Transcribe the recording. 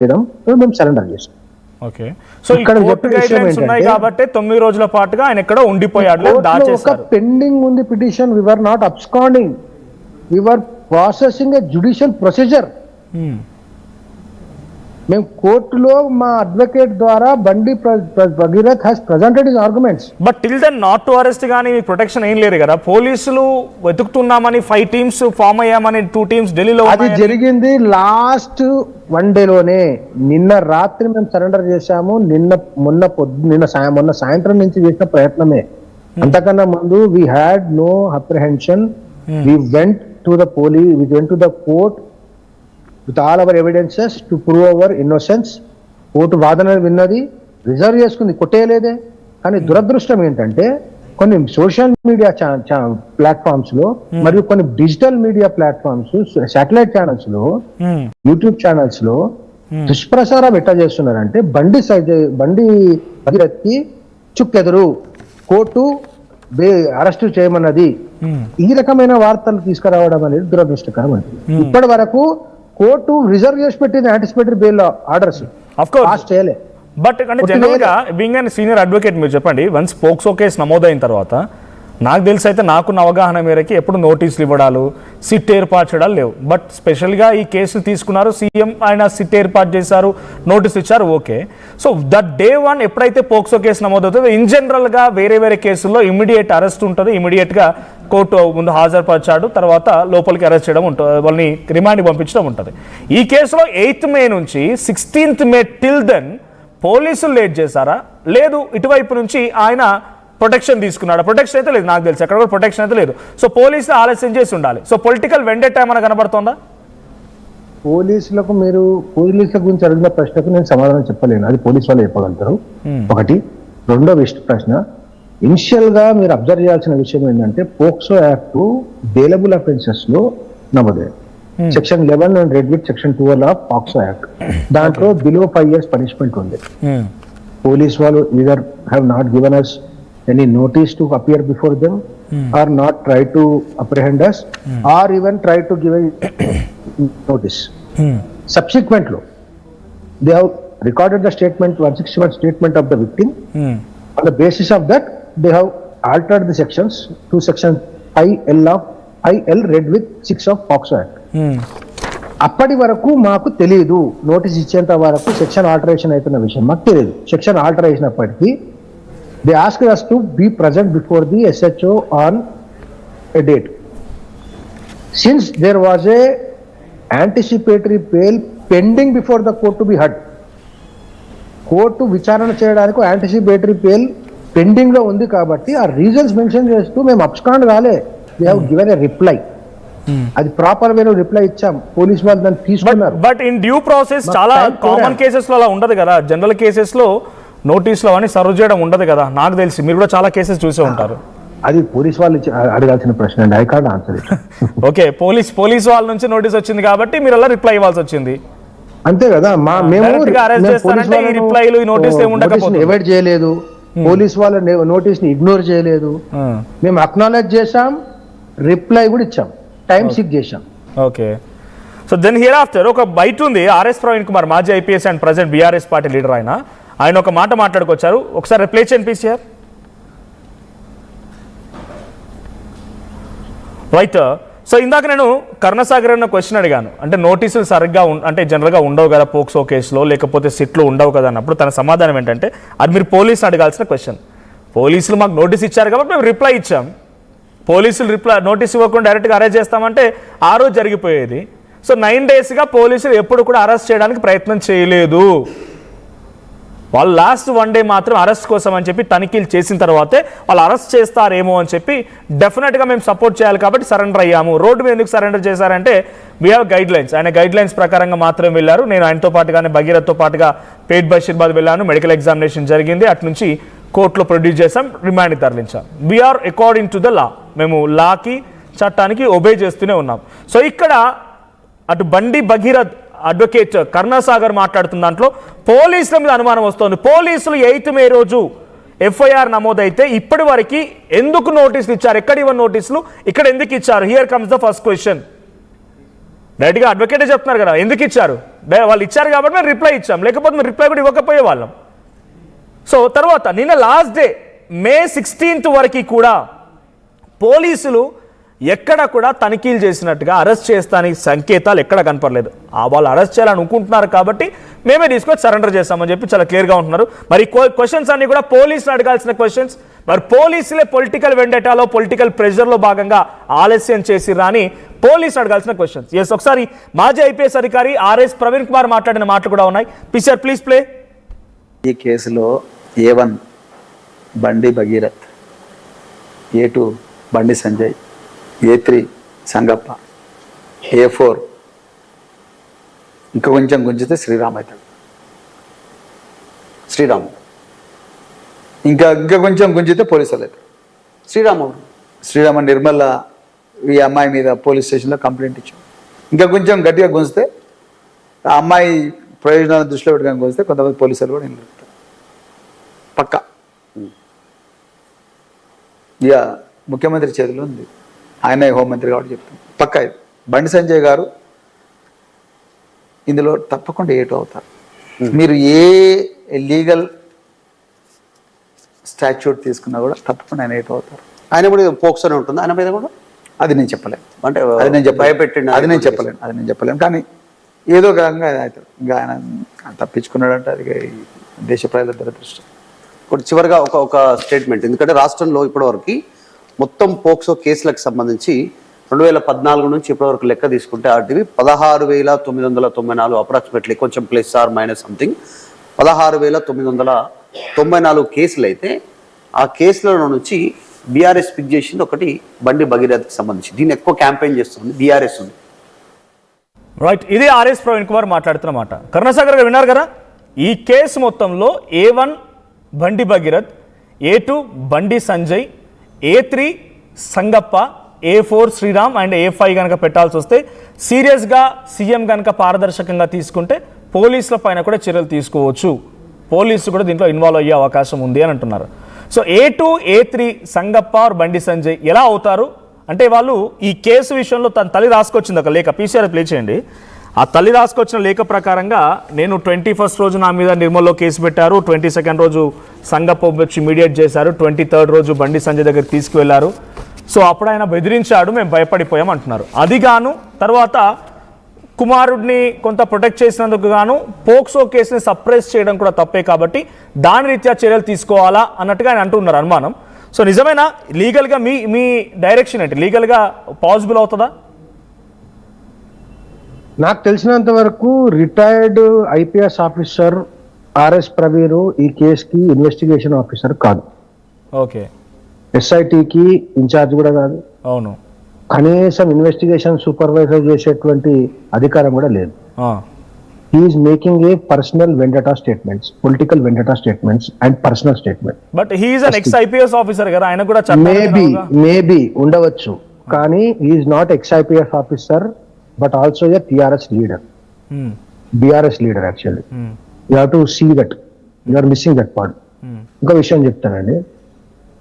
చేయడం మేము సరెండర్ చేసాం. ఓకే, సో ఇక్కడ ఉన్నాయి కాబట్టి 9 రోజుల పాటుగా ఆయన ఎక్కడో ఉండిపోయాడు, దాచేశారు. పెండింగ్ ఉంది petition, we were not absconding, we were processing a judicial procedure. మేము కోర్టులో మా అడ్వకేట్ ద్వారా Bandi Bhagirath has presented his arguments. But till then not to arrest గానీ ప్రొటెక్షన్ ఏం లేదు కదా. పోలీసులు వెతుకుతున్నామని 5 టీమ్స్ ఫామ్ అయ్యామని 2 టీమ్స్ ఢిల్లీలో. అది జరిగింది లాస్ట్ 1 డేలోనే. నిన్న రాత్రి మేము సరెండర్ చేశాము. మొన్న సాయంత్రం నుంచి చేసిన ప్రయత్నమే. అంతకన్నా ముందు we had no apprehension. We went to the police, we went to the court with all our evidences to prove our innocence. Court వాదన విన్నది, రిజర్వ్ చేసుకుంది, కొట్టేయలేదే. కానీ దురదృష్టం ఏంటంటే కొన్ని సోషల్ మీడియా ప్లాట్ఫామ్స్ లో మరియు కొన్ని digital media platforms, satellite channels లో, యూట్యూబ్ ఛానల్స్ లో దుష్ప్రచారం ఎట్లా చేస్తున్నారంటే బండి భగీరథ్కి చుక్కెదురు, కోర్టు అరెస్టు చేయమన్నది, ఈ రకమైన వార్తలు తీసుకురావడం అనేది దురదృష్టకరం అండి. ఇప్పటి వరకు కోర్టు రిజర్వ్ చేసి పెట్టింది యాంటిసిపేటరీ బెయిల్ ఆర్డర్స్, పాస్ చేయలే. బట్ అంటే జనరల్ గా బీయింగ్ అండ్ సీనియర్ అడ్వకేట్ మీరు చెప్పండి, వన్స్ పోక్సో కేసు నమోదైన తర్వాత నాకు తెలిసి అయితే నాకున్న అవగాహన మేరకి ఎప్పుడు నోటీసులు ఇవ్వడాలు, సిట్ ఏర్పాటు చేయడాలు లేవు. బట్ స్పెషల్గా ఈ కేసు తీసుకున్నారు, సీఎం ఆయన సిట్ ఏర్పాటు చేశారు, నోటీస్ ఇచ్చారు, ఓకే. సో దట్ డే 1 ఎప్పుడైతే పోక్సో కేసు నమోదవుతుందో ఇన్ జనరల్గా వేరే కేసుల్లో ఇమీడియట్ అరెస్ట్ ఉంటుంది, ఇమీడియట్గా కోర్టు ముందు హాజరుపరిచాడు, తర్వాత లోపలికి అరెస్ట్ చేయడం ఉంటుంది, వాళ్ళని రిమాండ్కి పంపించడం ఉంటుంది. ఈ కేసులో 8th మే నుంచి 16th మే టిల్ దెన్ పోలీసులు లేట్ చేశారా, లేదు ఇటువైపు నుంచి ఆయన ప్రొటెక్షన్ తీసుకున్నాడు? ప్రొటెక్షన్ అయితే లేదు నాకు తెలిసి, అక్కడ కూడా ప్రొటెక్షన్ అయితే లేదు. సో పోలీసులు ఆలస్యం చేసి ఉండాలి. సో పొలిటికల్ వెండెట్టా ఏమైనా కనబడుతుందా? పోలీసుల గురించి అడిగిన ప్రశ్నకు నేను సమాధానం చెప్పలేను, అది పోలీసు వాళ్ళు చెప్పగలుగుతారు. ఒకటి. రెండో ప్రశ్న, ఇనిషియల్ గా మీరు అబ్జర్వ్ చేయాల్సిన విషయం ఏంటంటే పోక్సో యాక్ట్ బెయిలబుల్ అఫెన్సెస్ లో నమోదయ్యాయి. Section 11 and red with section 12 of POCSO act, దాంట్లో బిలో 5 years పనిష్మెంట్ ఉంది. పోలీస్ వాళ్ళు either have not given us any notice to appear before them, or not try to apprehend us, or even try to give a notice. Subsequently, they have recorded the statement, 161 statement of the victim. On the basis of that, they have altered the sections to section IL read with 6 of POCSO Act. అప్పటి వరకు మాకు తెలియదు, notice ఇచ్చేంత వరకు section alteration అవుతున్న విషయం మాకు తెలియదు. సెక్షన్ ఆల్టర్ అయినప్పటికీ they asked us to be present before the SHO on a date. Since there was a anticipatory bail pending before the court to be heard, court విచారణ చేయడానికి anticipatory bail pending లో ఉంది కాబట్టి ఆ reasons mention చేస్తూ మేము abscond కాలే, we have given a reply. అది ప్రాపర్ వేలో రిప్లై ఇచ్చాం, పోలీస్ వాళ్ళు దాన్ని తీసుకున్నారు. బట్ ఇన్ డ్యూ ప్రాసెస్ చాలా కామన్ కేసెస్ లో అలా ఉండదు కదా, జనరల్ కేసెస్ లో నోటీసులు అని సర్వ్ చేయడం ఉండదు కదా. నాకు తెలిసి మీరు కూడా చాలా కేసెస్ చూసే ఉంటారు. అది పోలీస్ వాళ్ళు అడగాల్సిన ప్రశ్న అండి, I can't answer it. Okay, police వాళ్ళ నుంచి నోటీస్ వచ్చింది కాబట్టి మీరు అలా రిప్లై ఇవ్వాల్సి వచ్చింది, అంతే కదా. అవాయిడ్ చేయలేదు, పోలీస్ వాళ్ళ నోటీస్ ని ఇగ్నోర్ చేయలేదు, మేము అక్నాలెడ్జ్ చేశాం, రిప్లై కూడా ఇచ్చాం, టైం సిక్ చేశాం. Okay, so then hereafter ఒక బయట ఉంది. ఆర్ఎస్ ప్రవీణ్ కుమార్, మాజీ IPS and present BRS party leader, ఆయన ఒక మాట మాట్లాడుకొచ్చారు. ఒకసారి రిప్లై చేయండి ప్లీజ్ సార్. రైట్. సో ఇందాక నేను కర్ణసాగర్ అన్న క్వశ్చన్ అడిగాను, అంటే నోటీసులు సరిగ్గా అంటే జనరల్గా ఉండవు కదా పోక్సో కేసులో, లేకపోతే సిట్లో ఉండవు కదా అన్నప్పుడు తన సమాధానం ఏంటంటే అది మీరు పోలీసులు అడగాల్సిన క్వశ్చన్. పోలీసులు మాకు నోటీస్ ఇచ్చారు కాబట్టి మేము రిప్లై ఇచ్చాం. పోలీసులు నోటీస్ ఇవ్వకుండా డైరెక్ట్గా అరెస్ట్ చేస్తామంటే ఆ రోజు జరిగిపోయేది. సో 9 daysగా పోలీసులు ఎప్పుడు కూడా అరెస్ట్ చేయడానికి ప్రయత్నం చేయలేదు. వాళ్ళు లాస్ట్ 1 day మాత్రం అరెస్ట్ కోసం అని చెప్పి తనిఖీలు చేసిన తర్వాతే వాళ్ళు అరెస్ట్ చేస్తారేమో అని చెప్పి డెఫినెట్గా మేము సపోర్ట్ చేయాలి కాబట్టి సరెండర్ అయ్యాము. రోడ్డు మీద ఎందుకు సరెండర్ చేశారంటే వీ హ్యావ్ గైడ్ లైన్స్, ఆయన గైడ్ లైన్స్ ప్రకారంగా మాత్రం వెళ్ళారు. నేను ఆయనతో పాటుగానే భగీరథ్తో పాటుగా పేట్ బషీర్బాద్ వెళ్ళాను, మెడికల్ ఎగ్జామినేషన్ జరిగింది, అటు నుంచి కోర్టులో ప్రొడ్యూస్ చేసాం, రిమాండ్కి తరలించాం. We are according to the law, మేము లాకి చట్టానికి ఒబే చేస్తూనే ఉన్నాం. సో ఇక్కడ అటు బండి భగీరథ్ అడ్వకేట్ కర్ణసాగర్ మాట్లాడుతున్న దాంట్లో పోలీసుల మీద అనుమానం వస్తోంది. పోలీసులు 8th మే రోజు ఎఫ్ఐఆర్ నమోదైతే ఇప్పటి వరకు ఎందుకు నోటీసులు ఇచ్చారు, ఎక్కడ ఇవ్వని నోటీసులు ఇక్కడ ఎందుకు ఇచ్చారు? Here comes the first question. డైరెక్ట్గా అడ్వకేటే చెప్తున్నారు కదా, ఎందుకు ఇచ్చారు, వాళ్ళు ఇచ్చారు కాబట్టి మేము రిప్లై ఇచ్చాం, లేకపోతే మేము రిప్లై కూడా ఇవ్వకపోయే వాళ్ళం. సో తర్వాత నిన్న లాస్ట్ డే May 16th వరకు కూడా పోలీసులు ఎక్కడ కూడా తనిఖీలు చేసినట్టుగా అరెస్ట్ చేస్తానికి సంకేతాలు ఎక్కడ కనపడలేదు. వాళ్ళు అరెస్ట్ చేయాలని అనుకుంటున్నారు కాబట్టి మేమే తీసుకొని సరెండర్ చేస్తామని చెప్పి చాలా క్లియర్గా ఉంటున్నారు. మరి క్వశ్చన్స్ అన్ని కూడా పోలీసులు అడగాల్సిన క్వశ్చన్స్. మరి పోలీసులే పొలిటికల్ వెండేటాలో పొలిటికల్ ప్రెషర్లో భాగంగా ఆలస్యం చేసిర్రా అని పోలీసులు అడగాల్సిన క్వశ్చన్స్. ఎస్, ఒకసారి మాజీ ఐపీఎస్ అధికారి ఆర్ఎస్ ప్రవీణ్ కుమార్ మాట్లాడిన మాటలు కూడా ఉన్నాయి. Picture please play. ఈ కేసులో A1 బండి Bhagirath, A2 Bandi Sanjay, A3 Sangappa, A4 ఇంకా కొంచెం గుంజితే శ్రీరామ్ అవుతాడు. ఇంకా కొంచెం గుంజితే పోలీసు వాళ్ళు అవుతారు. శ్రీరామ నిర్మల ఈ అమ్మాయి మీద పోలీస్ స్టేషన్లో కంప్లైంట్ ఇచ్చాం. ఇంకా కొంచెం గట్టిగా గుంజితే ఆ అమ్మాయి ప్రయోజనాలను దృష్టిలో పెట్టుకొని గుంజితే కొంతమంది పోలీసులు కూడా నిలబెడతారు పక్క. ఇక ముఖ్యమంత్రి చేతిలో ఉంది, ఆయన హోంమంత్రి కాబట్టి చెప్తాం పక్క. ఇది బండి సంజయ్ గారు ఇందులో తప్పకుండా A2 అవుతారు. మీరు ఏ లీగల్ స్టాచ్యూట్ తీసుకున్నా కూడా తప్పకుండా ఆయన A2 అవుతారు. ఆయన కూడా పోక్సోనే ఉంటుంది ఆయన మీద కూడా. అది నేను చెప్పలేను, అంటే అది నేను భయపెట్టిండు. అది నేను చెప్పలేను కానీ ఏదో ఒక రకంగా అవుతాడు. ఇంకా ఆయన తప్పించుకున్నాడంటే అది దేశ ప్రజల దురదృష్టం. ఇప్పుడు చివరిగా ఒక స్టేట్మెంట్, ఎందుకంటే రాష్ట్రంలో ఇప్పటివరకు మొత్తం పోక్సో కేసులకు సంబంధించి 2014 నుంచి ఇప్పటివరకు లెక్క తీసుకుంటే ఆర్టీవీ 16,994 అప్రాక్సిమేట్లీ, కొంచెం ప్లస్ ఆర్ మైనస్ సంథింగ్ 16,994 కేసులు అయితే ఆ కేసుల నుంచి బీఆర్ఎస్ పిక్ చేసింది ఒకటి బండి భగీరథకి సంబంధించి. దీన్ని ఎక్కువ క్యాంపెయిన్ చేస్తుంది బీఆర్ఎస్ ఉంది. రైట్, ఇది ఆర్ఎస్ ప్రవీణ్ కుమార్ మాట్లాడుతున్న మాట. కరుణాసాగర్ గారు విన్నారు కదా, ఈ కేసు మొత్తంలో A1 బండి Bhagirath, A2 Bandi Sanjay, A3 Sangappa, A4 Sriram and A5 కనుక పెట్టాల్సి వస్తే సీరియస్గా సీఎం కనుక పారదర్శకంగా తీసుకుంటే పోలీసుల పైన కూడా చర్యలు తీసుకోవచ్చు, పోలీసులు కూడా దీంట్లో ఇన్వాల్వ్ అయ్యే అవకాశం ఉంది అని అంటున్నారు. So A2, A3 Sangappa are Bandi Sanjay ఎలా అవుతారు అంటే, వాళ్ళు ఈ కేసు విషయంలో తన తల్లి రాసుకొచ్చింది ఒక లేఖ, PCR ప్లే చేయండి. ఆ తల్లి రాసుకొచ్చిన లేఖ ప్రకారంగా నేను 21st రోజు నా మీద నిర్మల్లో కేసు పెట్టారు, 22nd రోజు సంగప్ప వచ్చి మీడియేట్ చేశారు, 23rd రోజు బండి సంజయ్ దగ్గర తీసుకువెళ్లారు. సో అప్పుడు ఆయన బెదిరించాడు, మేము భయపడిపోయాం అంటున్నారు. అది గాను తర్వాత కుమారుడిని కొంత ప్రొటెక్ట్ చేసినందుకు గాను పోక్సో కేసుని సప్రెస్ చేయడం కూడా తప్పే కాబట్టి దాని రీత్యా చర్యలు తీసుకోవాలా అన్నట్టుగా ఆయన అంటున్నారు అనుమానం. సో నిజమేనా? లీగల్గా మీ డైరెక్షన్ ఏంటి? లీగల్గా పాసిబుల్ అవుతుందా? నాకు తెలిసినంత వరకు retired IPS officer RS Praveen ఈ కేసుకి ఇన్వెస్టిగేషన్ ఆఫీసర్ కాదు. ఓకే, SITకి ఇన్ఛార్జ్ కూడా కాదు. అవును, కనీసం ఇన్వెస్టిగేషన్ సూపర్వైజర్ చేసేటువంటి అధికారం కూడా లేదు. He's making a personal vendetta statements, political vendetta statements and personal statement. But he's an ex IPS officer కదా, ఆయన కూడా మేబీ ఉండవచ్చు, కానీ he's not ex IPS officer but also a TRS leader, BRS leader. Actually you have to see that, you are missing that part. ఇంకో విషయం చెప్తానండి,